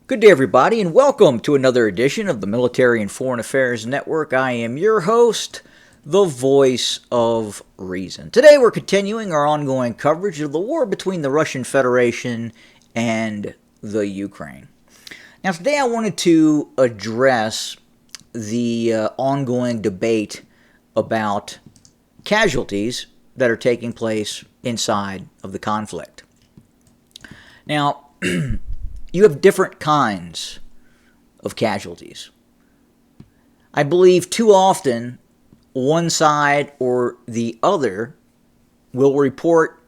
Good day, everybody, and welcome to another edition of the Military and Foreign Affairs Network. I am your host, the voice of reason. Today, we're continuing our ongoing coverage of the war between the Russian Federation and the Ukraine. Now, today I wanted to address the ongoing debate about casualties that are taking place inside of the conflict. Now, you have different kinds of casualties. I believe too often one side or the other will report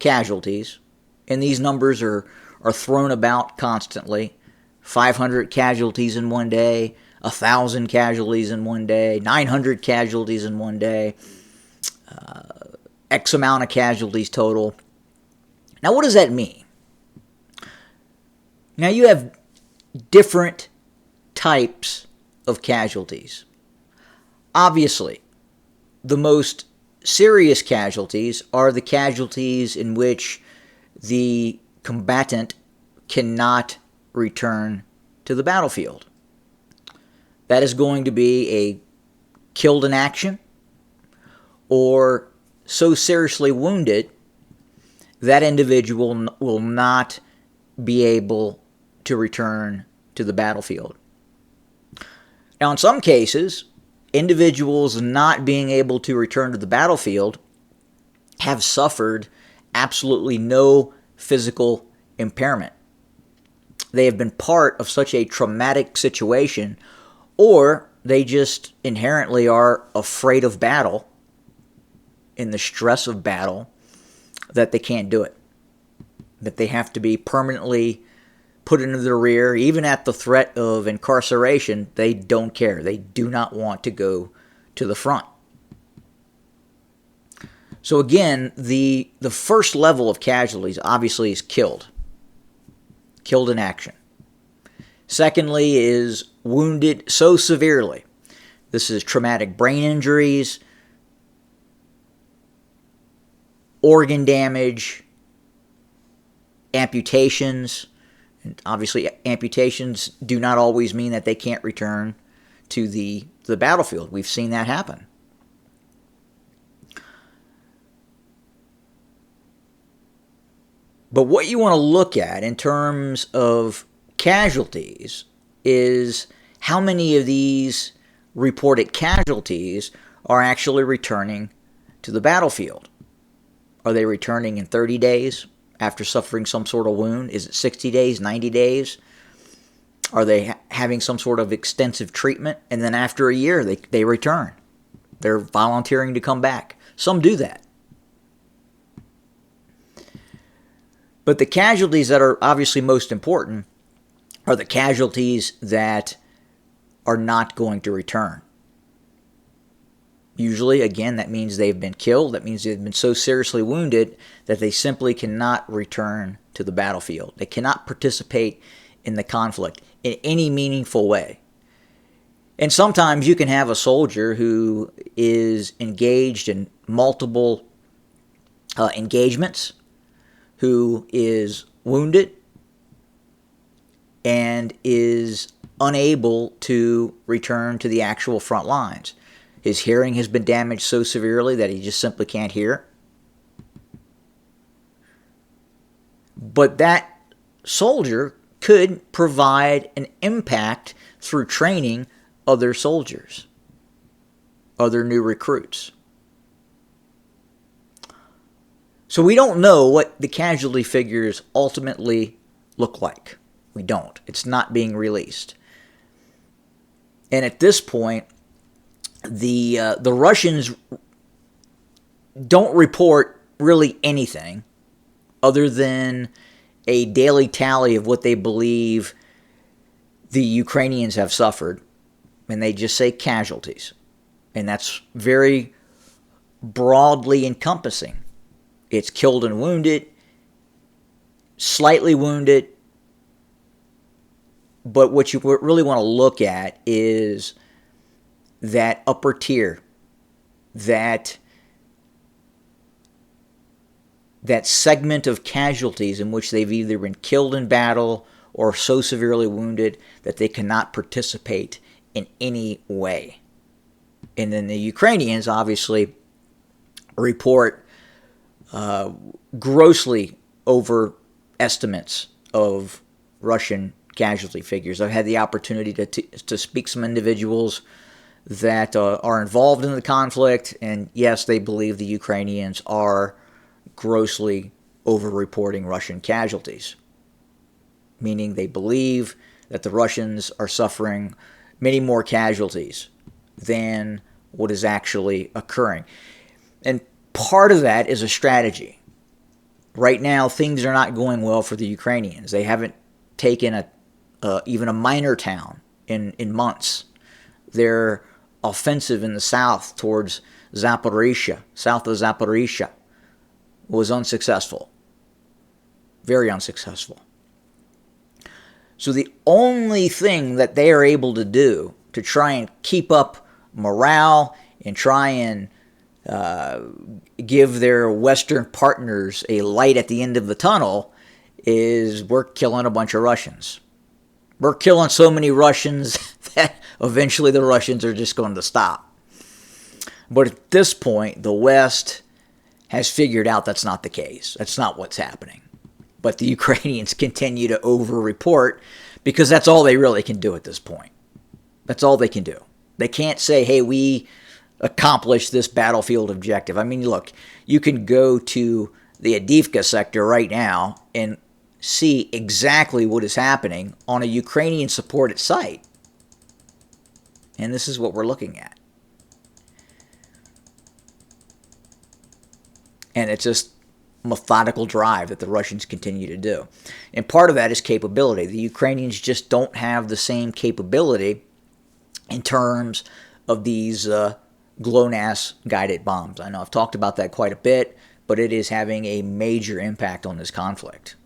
casualties, and these numbers are thrown about constantly. 500 casualties in one day, 1,000 casualties in one day, 900 casualties in one day, X amount of casualties total. Now, what does that mean? Now, you have different types of casualties. Obviously, the most serious casualties are the casualties in which the combatant cannot return to the battlefield. That is going to be a killed in action or so seriously wounded that individual will not be able to return to the battlefield. Now, in some cases, individuals not being able to return to the battlefield have suffered absolutely no physical impairment. They have been part of such a traumatic situation, or they just inherently are afraid of battle, in the stress of battle, that they can't do it. That they have to be permanently put into the rear. Even at the threat of incarceration, they don't care. They do not want to go to the front. So again, the first level of casualties obviously is killed in action. Secondly is wounded so severely. This is traumatic brain injuries, organ damage, amputations. And obviously, amputations do not always mean that they can't return to the battlefield. We've seen that happen. But what you want to look at in terms of casualties is how many of these reported casualties are actually returning to the battlefield. Are they returning in 30 days? After suffering some sort of wound? Is it 60 days, 90 days? Are they having some sort of extensive treatment? And then after a year, they return. They're volunteering to come back. Some do that. But the casualties that are obviously most important are the casualties that are not going to return. Usually, again, that means they've been killed. That means they've been so seriously wounded that they simply cannot return to the battlefield. They cannot participate in the conflict in any meaningful way. And sometimes you can have a soldier who is engaged in multiple engagements, who is wounded and is unable to return to the actual front lines. His hearing has been damaged so severely that he just simply can't hear. But that soldier could provide an impact through training other soldiers, other new recruits. So we don't know what the casualty figures ultimately look like. We don't. It's not being released. And at this point, the Russians don't report really anything other than a daily tally of what they believe the Ukrainians have suffered, and they just say casualties. And that's very broadly encompassing. It's killed and wounded, slightly wounded, but what you really want to look at is that upper tier, that segment of casualties in which they've either been killed in battle or so severely wounded that they cannot participate in any way. And then the Ukrainians obviously report grossly overestimates of Russian casualty figures. I've had the opportunity to speak to some individuals that are involved in the conflict, and yes, they believe the Ukrainians are grossly over-reporting Russian casualties, meaning they believe that the Russians are suffering many more casualties than what is actually occurring. And part of that is a strategy. Right now, things are not going well for the Ukrainians. They haven't taken even a minor town in months. Their offensive in the south towards Zaporizhia, south of Zaporizhia, was unsuccessful. Very unsuccessful. So the only thing that they are able to do to try and keep up morale and try and give their Western partners a light at the end of the tunnel is we're killing a bunch of Russians. We're killing so many Russians that eventually the Russians are just going to stop. But at this point, the West has figured out that's not the case. That's not what's happening. But the Ukrainians continue to over-report because that's all they really can do at this point. That's all they can do. They can't say, hey, we accomplished this battlefield objective. I mean, look, you can go to the Avdiivka sector right now and see exactly what is happening on a Ukrainian-supported site. And this is what we're looking at. And it's just methodical drive that the Russians continue to do. And part of that is capability. The Ukrainians just don't have the same capability in terms of these GLONASS guided bombs. I know I've talked about that quite a bit, but it is having a major impact on this conflict.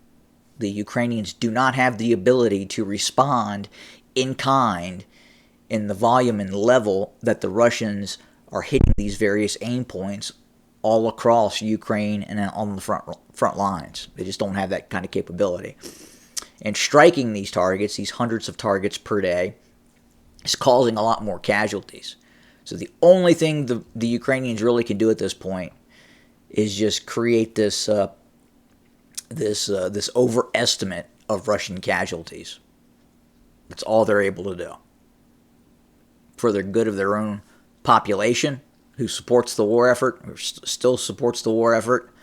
The Ukrainians do not have the ability to respond in kind in the volume and level that the Russians are hitting these various aim points all across Ukraine and on the front lines. They just don't have that kind of capability. And striking these targets, these hundreds of targets per day, is causing a lot more casualties. So the only thing the Ukrainians really can do at this point is just create this overestimate of Russian casualties. That's all they're able to do. For the good of their own population, who supports the war effort, or still supports the war effort,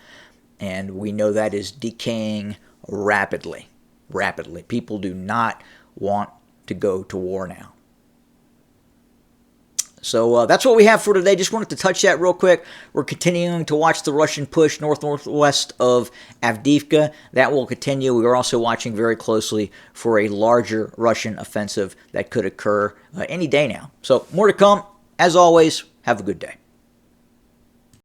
and we know that is decaying rapidly. Rapidly. People do not want to go to war now. So that's what we have for today. Just wanted to touch that real quick. We're continuing to watch the Russian push northwest of Avdiivka. That will continue. We are also watching very closely for a larger Russian offensive that could occur any day now. So more to come. As always, have a good day.